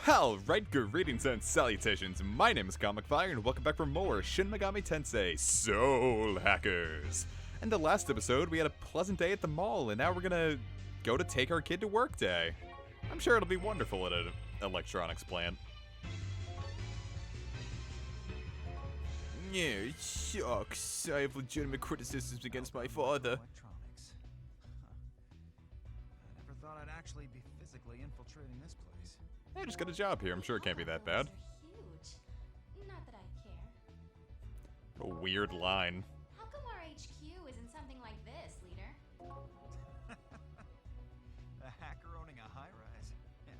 Alright, greetings and salutations. My name is Comic Fire, and welcome back for more Shin Megami Tensei Soul Hackers. In the last episode, we had a pleasant day at the mall, and now we're gonna go to take our kid to work day. I'm sure it'll be wonderful at an electronics plant. Yeah, shucks. I have legitimate criticisms against my father. Electronics. I never thought I'd actually be physically infiltrating this place. I just got a job here. I'm sure it can't be that bad. Huge. Not that I care. A weird line. How come our HQ isn't something like this, leader? A hacker owning a high-rise? Yeah,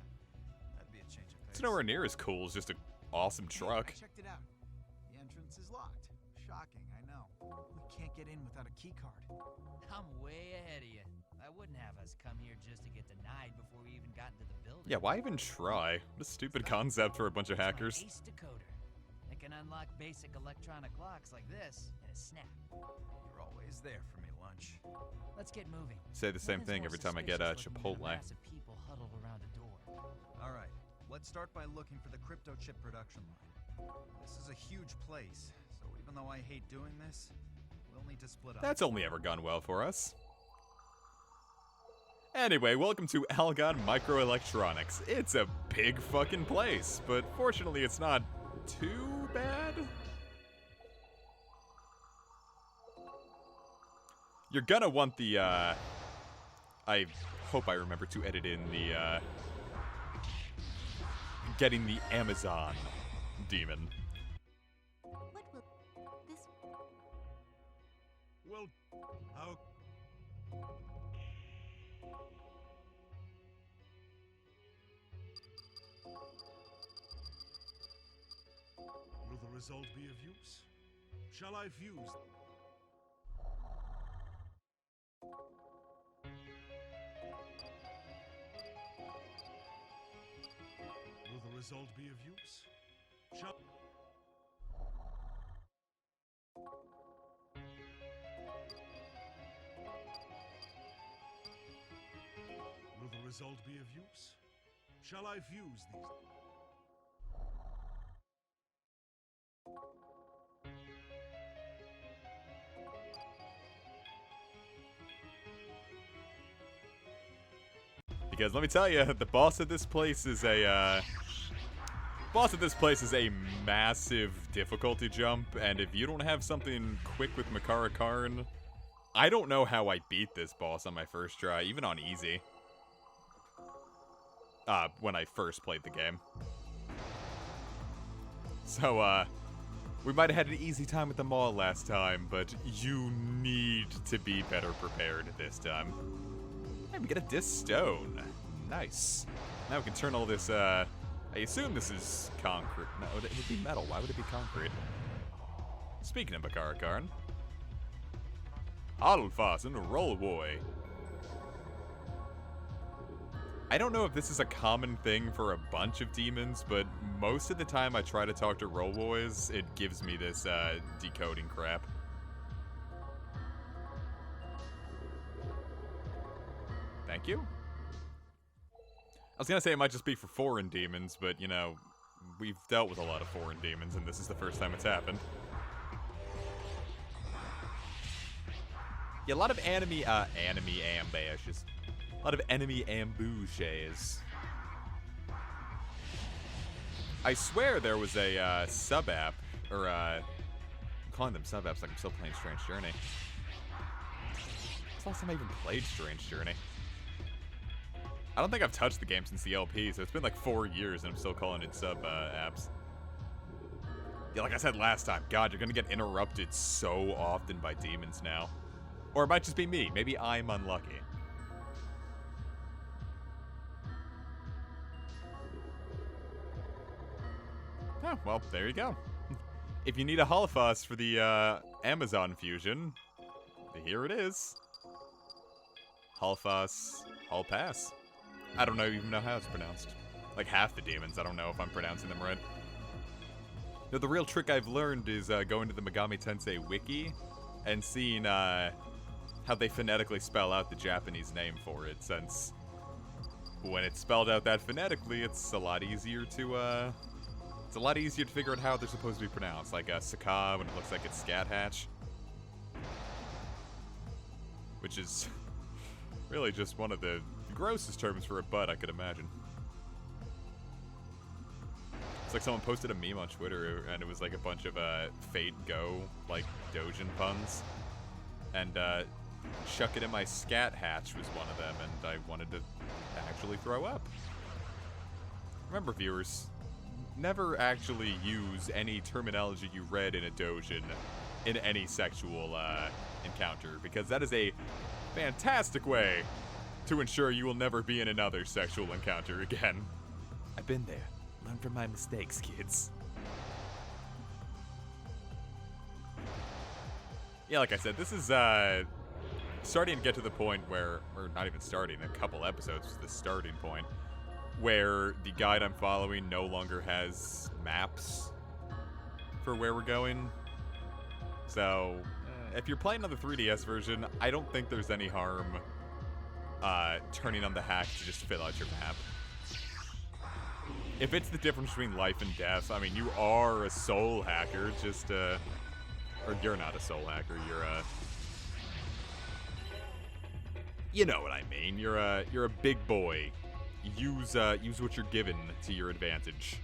that'd be a change of pace. It's nowhere near as cool as just an awesome truck. I checked it out. The entrance is locked. Shocking, I know. We can't get in without a key card. I'm way ahead of you. I wouldn't have us come here just to get denied before we even got into the building. Yeah, why even try? What a stupid concept for a bunch of hackers. Ace decoder. It can unlock basic electronic locks like this in a snap. You're always there for me, Lunch. Let's get moving. Say the same Nothing's thing more every time I get a suspicious looking than Chipotle. a mass of people huddled around a door. All right, let's start by looking for the crypto chip production line. This is a huge place, so even though I hate doing this, we'll need to split up. That's only ever gone well for us. Anyway, welcome to Algon Microelectronics. It's a big fucking place, but fortunately it's not too bad. You're gonna want the, I hope I remember to edit in the, getting the Amazon demon. What will this... Well, how... Will the result be of use? Shall I fuse? Will the result be of use? Shall... Will the result be of use? Shall I fuse these? Because let me tell you, the boss of this place is a, massive difficulty jump, and if you don't have something quick with Marin Karin, I don't know how I beat this boss on my first try, even on easy. When I first played the game. So, we might have had an easy time at the mall last time, but you need to be better prepared this time. Hey, we get a disc stone. Nice. Now we can turn all this, I assume this is concrete. No, it would be metal. Why would it be concrete? Speaking of Marin Karin. Alfasen Rollboy. I don't know if this is a common thing for a bunch of demons, but most of the time I try to talk to Rollboys, it gives me this, decoding crap. Thank you. I was gonna say it might just be for foreign demons, but, you know, we've dealt with a lot of foreign demons, and this is the first time it's happened. Yeah, a lot of enemy ambushes. A lot of enemy ambushes. I swear there was a, sub-app, or, I'm calling them sub-apps like I'm still playing Strange Journey. It's the last time I even played Strange Journey. I don't think I've touched the game since the LP, so it's been like 4 years and I'm still calling it sub-apps. Yeah, like I said last time, God, you're gonna get interrupted so often by demons now. Or it might just be me. Maybe I'm unlucky. Oh, well, there you go. If you need a Holophos for the Amazon fusion, here it is. Holophos Hallpass. I don't even know how it's pronounced. Like half the demons, I don't know if I'm pronouncing them right. No, the real trick I've learned is going to the Megami Tensei wiki and seeing how they phonetically spell out the Japanese name for it, since when it's spelled out that phonetically, it's a lot easier to figure out how they're supposed to be pronounced. Like Saka when it looks like it's Scat Hatch. Which is really just one of the grossest terms for a butt I could imagine. It's like someone posted a meme on Twitter, and it was like a bunch of Fate Go, like, Dojin puns. And Chuck It In My Scat Hatch was one of them, and I wanted to actually throw up. Remember, viewers, never actually use any terminology you read in a Dojin in any sexual encounter, because that is a fantastic way to ensure you will never be in another sexual encounter again. I've been there. Learn from my mistakes, kids. Yeah, like I said, this is starting to get to the point where, or not even starting, a couple episodes was the starting point, where the guide I'm following no longer has maps for where we're going. So, if you're playing on the 3DS version, I don't think there's any harm turning on the hack to just fill out your map. If it's the difference between life and death, I mean, you are a soul hacker, just, or you're not a soul hacker, you're you know what I mean, you're a big boy. Use what you're given to your advantage.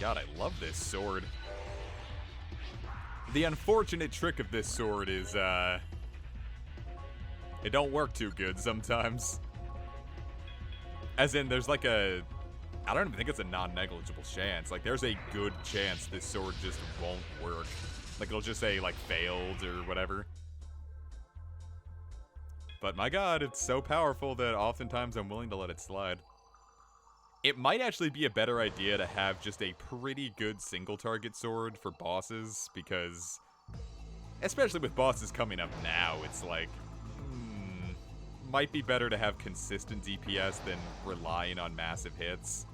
God, I love this sword. The unfortunate trick of this sword is, it don't work too good sometimes. As in, there's like a... I don't even think it's a non-negligible chance. Like, there's a good chance this sword just won't work. Like, it'll just say, like, failed or whatever. But my god, it's so powerful that oftentimes I'm willing to let it slide. It might actually be a better idea to have just a pretty good single-target sword for bosses, because... especially with bosses coming up now, it's like... might be better to have consistent DPS than relying on massive hits.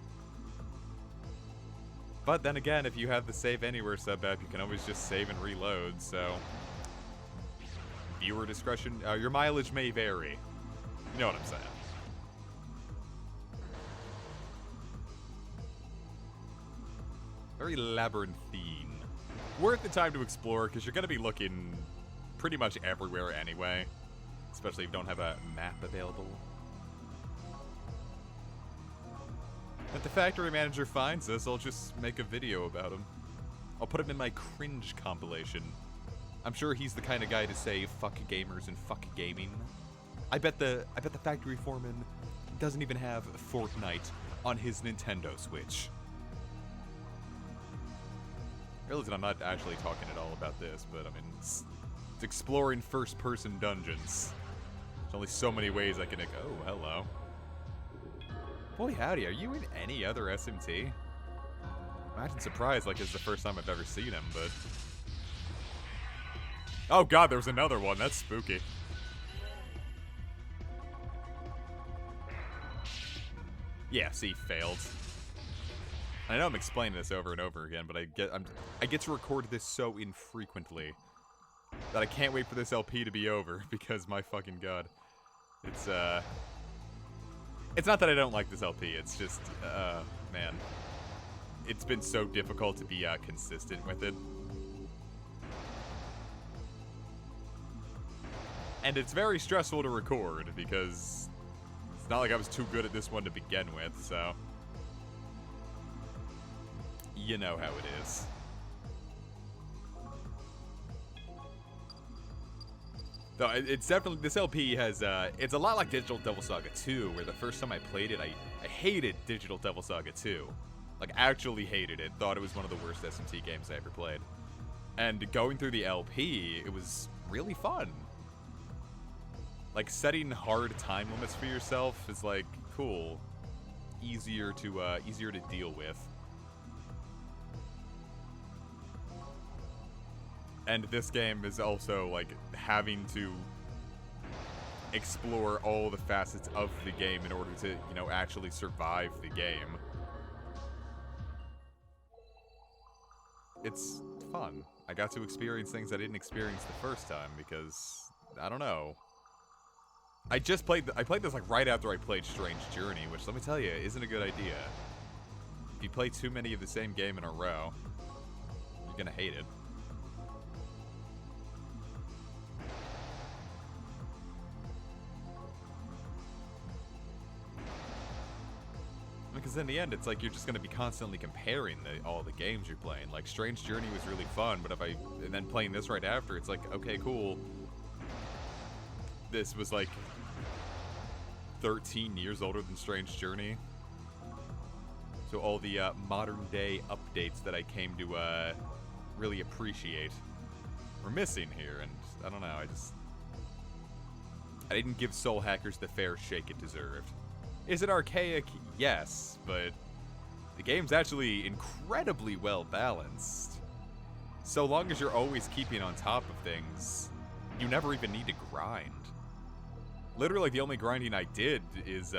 But then again, if you have the Save Anywhere sub-app, you can always just save and reload, so... viewer discretion, your mileage may vary. You know what I'm saying. Very labyrinthine. Worth the time to explore, because you're going to be looking pretty much everywhere anyway. Especially if you don't have a map available. If the factory manager finds us, I'll just make a video about him. I'll put him in my cringe compilation. I'm sure he's the kind of guy to say fuck gamers and fuck gaming. I bet the factory foreman doesn't even have Fortnite on his Nintendo Switch. Realize that I'm not actually talking at all about this, but I mean, it's exploring first-person dungeons. There's only so many ways I can... oh, hello. Boy, howdy, are you in any other SMT? Imagine surprised like it's the first time I've ever seen him, but... oh god, there was another one. That's spooky. Yeah, see, failed. I know I'm explaining this over and over again, but I get to record this so infrequently that I can't wait for this LP to be over, because my fucking god. It's not that I don't like this LP, it's just, man. It's been so difficult to be consistent with it. And it's very stressful to record, because it's not like I was too good at this one to begin with, so... you know how it is. Though it's definitely, this LP has, it's a lot like Digital Devil Saga 2, where the first time I played it, I hated Digital Devil Saga 2. Like, actually hated it. Thought it was one of the worst SMT games I ever played. And going through the LP, it was really fun. Like, setting hard time limits for yourself is, like, cool. Easier to deal with. And this game is also, like, having to explore all the facets of the game in order to, you know, actually survive the game. It's fun. I got to experience things I didn't experience the first time because, I don't know. I played this like right after I played Strange Journey, which let me tell you, isn't a good idea. If you play too many of the same game in a row, you're gonna hate it. Because in the end, it's like you're just going to be constantly comparing all the games you're playing. Like, Strange Journey was really fun, but and then playing this right after, it's like, okay, cool. This was like 13 years older than Strange Journey. So all the modern day updates that I came to really appreciate were missing here, and I don't know, I didn't give Soul Hackers the fair shake it deserved. Is it archaic? Yes, but the game's actually incredibly well balanced. So long as you're always keeping on top of things, you never even need to grind. Literally, the only grinding I did is,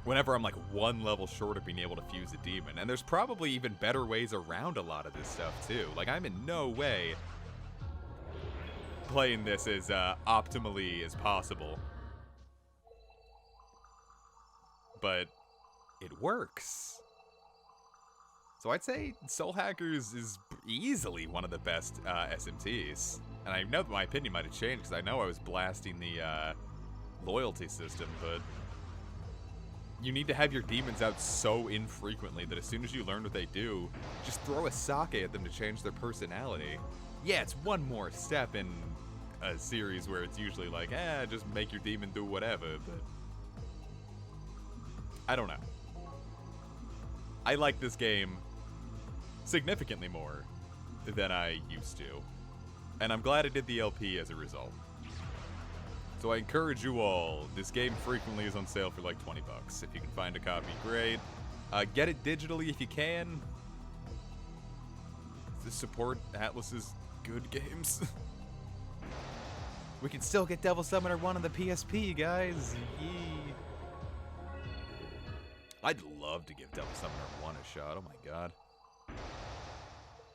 whenever I'm like one level short of being able to fuse a demon. And there's probably even better ways around a lot of this stuff, too. Like, I'm in no way playing this as optimally as possible. But it works. So I'd say Soul Hackers is easily one of the best SMTs. And I know that my opinion might have changed because I know I was blasting the loyalty system, but you need to have your demons out so infrequently that as soon as you learn what they do, just throw a sake at them to change their personality. Yeah, it's one more step in a series where it's usually like, just make your demon do whatever, but I don't know. I like this game significantly more than I used to. And I'm glad I did the LP as a result. So I encourage you all, this game frequently is on sale for like 20 bucks. If you can find a copy, great. Get it digitally if you can. To support Atlus's good games. We can still get Devil Summoner 1 on the PSP, guys. Yee. I'd love to give Devil Summoner 1 a shot, oh my god.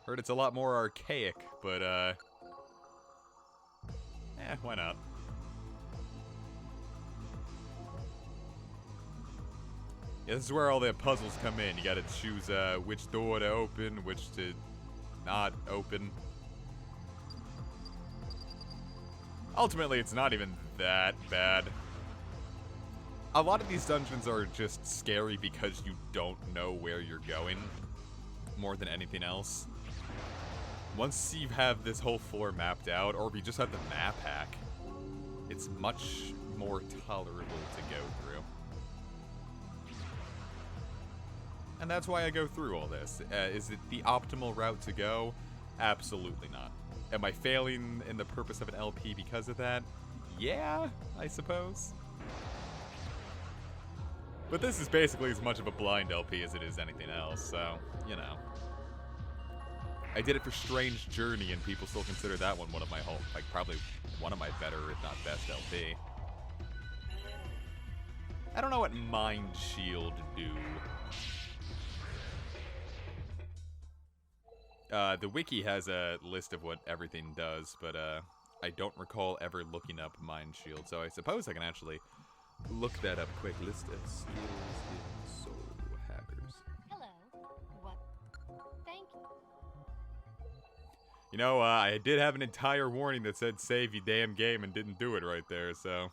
Heard it's a lot more archaic, but why not? Yeah, this is where all the puzzles come in. You gotta choose which door to open, which to not open. Ultimately, it's not even that bad. A lot of these dungeons are just scary because you don't know where you're going, more than anything else. Once you have this whole floor mapped out, or if you just have the map hack, it's much more tolerable to go through. And that's why I go through all this. Is it the optimal route to go? Absolutely not. Am I failing in the purpose of an LP because of that? Yeah, I suppose. But this is basically as much of a blind LP as it is anything else, so, you know. I did it for Strange Journey, and people still consider that one of my probably one of my better, if not best, LP. I don't know what Mind Shield do. The wiki has a list of what everything does, but I don't recall ever looking up Mind Shield, so I suppose I can actually look that up quick. List of skills in Soul Hackers. Hello. What? Thank you. You know, I did have an entire warning that said save you damn game and didn't do it right there, so.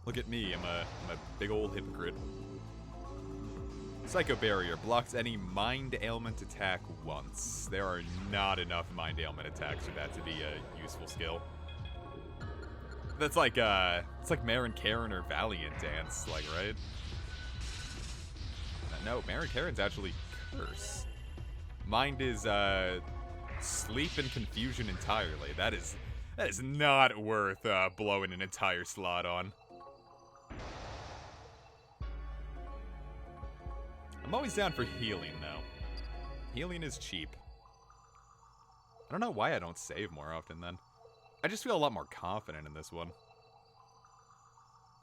Look at me, I'm a big old hypocrite. Psycho Barrier blocks any mind ailment attack once. There are not enough mind ailment attacks for that to be a useful skill. That's like, it's like Marin Karin or Valiant Dance, like, right? No, Marin Karin's actually Curse. Mind is, Sleep and Confusion entirely. That is not worth, blowing an entire slot on. I'm always down for healing, though. Healing is cheap. I don't know why I don't save more often, then. I just feel a lot more confident in this one.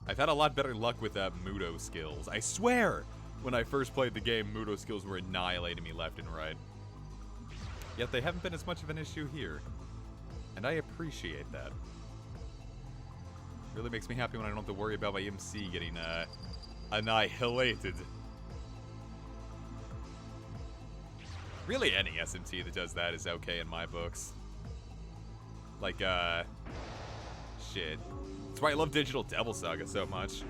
I've had a lot better luck with Mudo skills. I swear, when I first played the game, Mudo skills were annihilating me left and right. Yet they haven't been as much of an issue here. And I appreciate that. Really makes me happy when I don't have to worry about my MC getting, annihilated. Really, any SMT that does that is okay in my books. Like, shit. That's why I love Digital Devil Saga so much.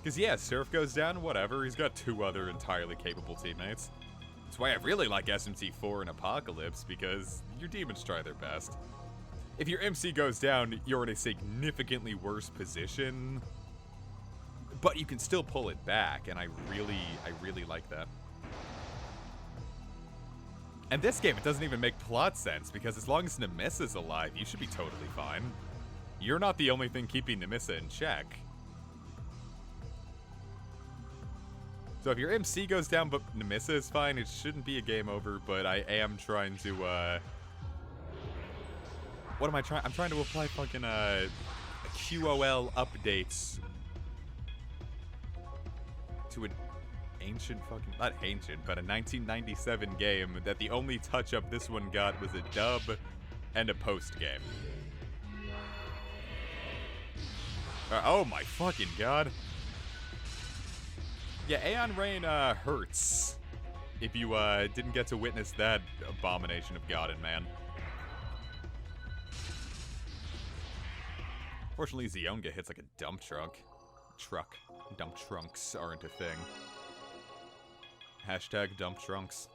Because, yeah, Surf goes down, whatever. He's got 2 other entirely capable teammates. That's why I really like SMT4 and Apocalypse, because your demons try their best. If your MC goes down, you're in a significantly worse position. But you can still pull it back, and I really like that. And this game, it doesn't even make plot sense, because as long as Nemissa's alive, you should be totally fine. You're not the only thing keeping Nemissa in check. So if your MC goes down but Nemissa is fine, it shouldn't be a game over, but I am trying to, what am I trying? I'm trying to apply fucking, QOL updates to an ancient fucking, not ancient, but a 1997 game that the only touch-up this one got was a dub and a post-game. Oh my fucking god. Yeah, Aeon Rain hurts if you didn't get to witness that abomination of God and man. Fortunately, Mazionga hits like a dump truck. Dump trunks aren't a thing. Hashtag dump trunks.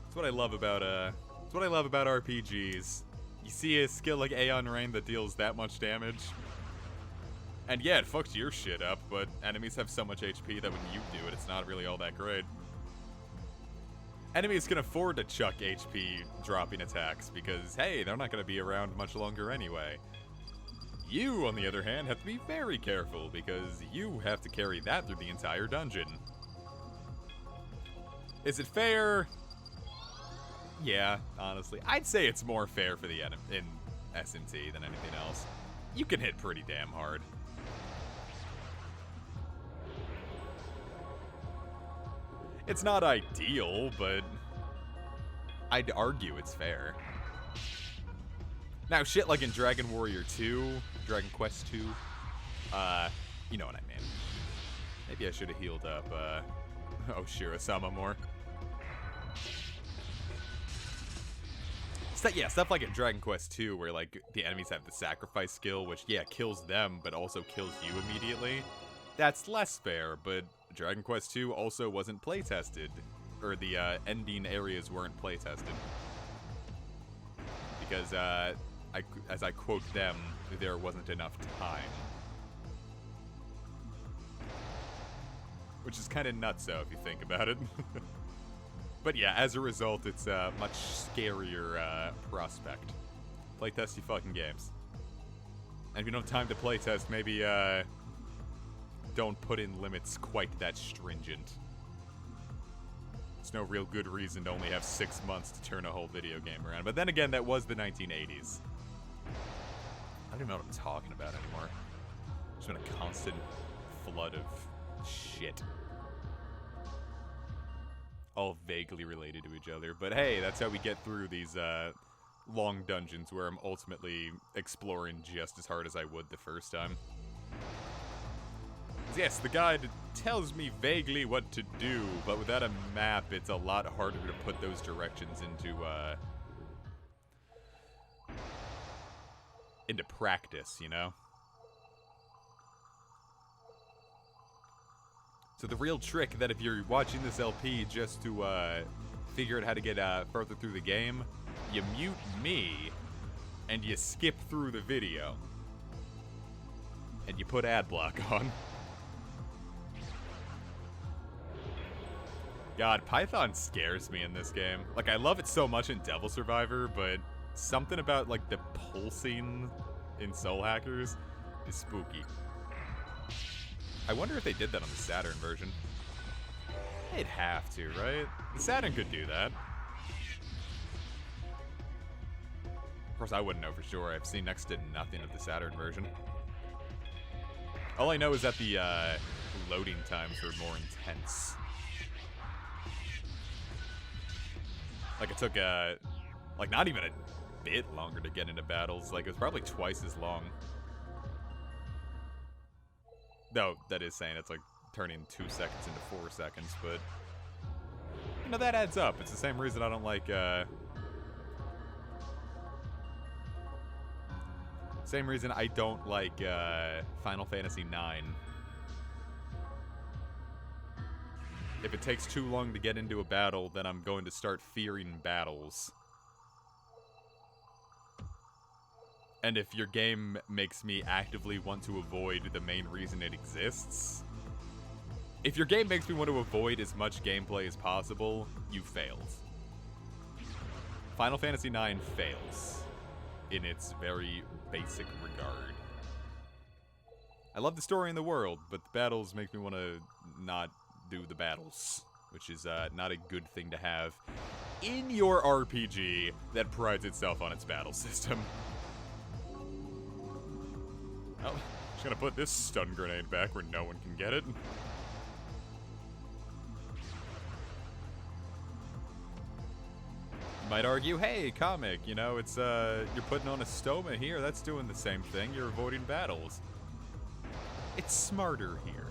That's what I love about that's what I love about RPGs. You see a skill like Aeon Rain that deals that much damage. And yeah, it fucks your shit up, but enemies have so much HP that when you do it, it's not really all that great. Enemies can afford to chuck HP dropping attacks because, hey, they're not going to be around much longer anyway. You, on the other hand, have to be very careful because you have to carry that through the entire dungeon. Is it fair? Yeah, honestly. I'd say it's more fair for the enemy in SMT than anything else. You can hit pretty damn hard. It's not ideal, but I'd argue it's fair. Now, shit like in Dragon Warrior 2, Dragon Quest 2, you know what I mean. Maybe I should have healed up, Oshiro-sama more. Yeah, stuff like in Dragon Quest 2, where, like, the enemies have the sacrifice skill, which, yeah, kills them, but also kills you immediately. That's less fair, but Dragon Quest 2 also wasn't playtested. Or the, ending areas weren't playtested. Because, as I quote them, there wasn't enough time. Which is kind of nutso if you think about it. But yeah, as a result, it's a much scarier prospect. Playtest your fucking games. And if you don't have time to playtest, maybe don't put in limits quite that stringent. There's no real good reason to only have 6 months to turn a whole video game around. But then again, that was the 1980s. I don't even know what I'm talking about anymore. There's been a constant flood of shit. All vaguely related to each other. But hey, that's how we get through these long dungeons where I'm ultimately exploring just as hard as I would the first time. Yes, the guide tells me vaguely what to do, but without a map, it's a lot harder to put those directions into practice, you know? So the real trick that if you're watching this LP just to figure out how to get further through the game, you mute me and you skip through the video. And you put ad block on. God, Python scares me in this game. Like, I love it so much in Devil Survivor, but something about, like, the pulsing in Soul Hackers is spooky. I wonder if they did that on the Saturn version. They'd have to, right? The Saturn could do that. Of course, I wouldn't know for sure. I've seen next to nothing of the Saturn version. All I know is that the loading times were more intense. Like, it took, like, not even a bit longer to get into battles. Like, it was probably twice as long. Though, that is saying it's, like, turning 2 seconds into 4 seconds, but... You know, that adds up. It's the same reason I don't like, Same reason I don't like, Final Fantasy IX. If it takes too long to get into a battle, then I'm going to start fearing battles. And if your game makes me actively want to avoid the main reason it exists... If your game makes me want to avoid as much gameplay as possible, you failed. Final Fantasy IX fails in its very basic regard. I love the story and the world, but the battles make me want to not do the battles, which is not a good thing to have in your RPG that prides itself on its battle system. Oh, just gonna put this stun grenade back where no one can get it. Might argue, hey, comic, you know, it's, you're putting on a stoma here, that's doing the same thing, you're avoiding battles. It's smarter here.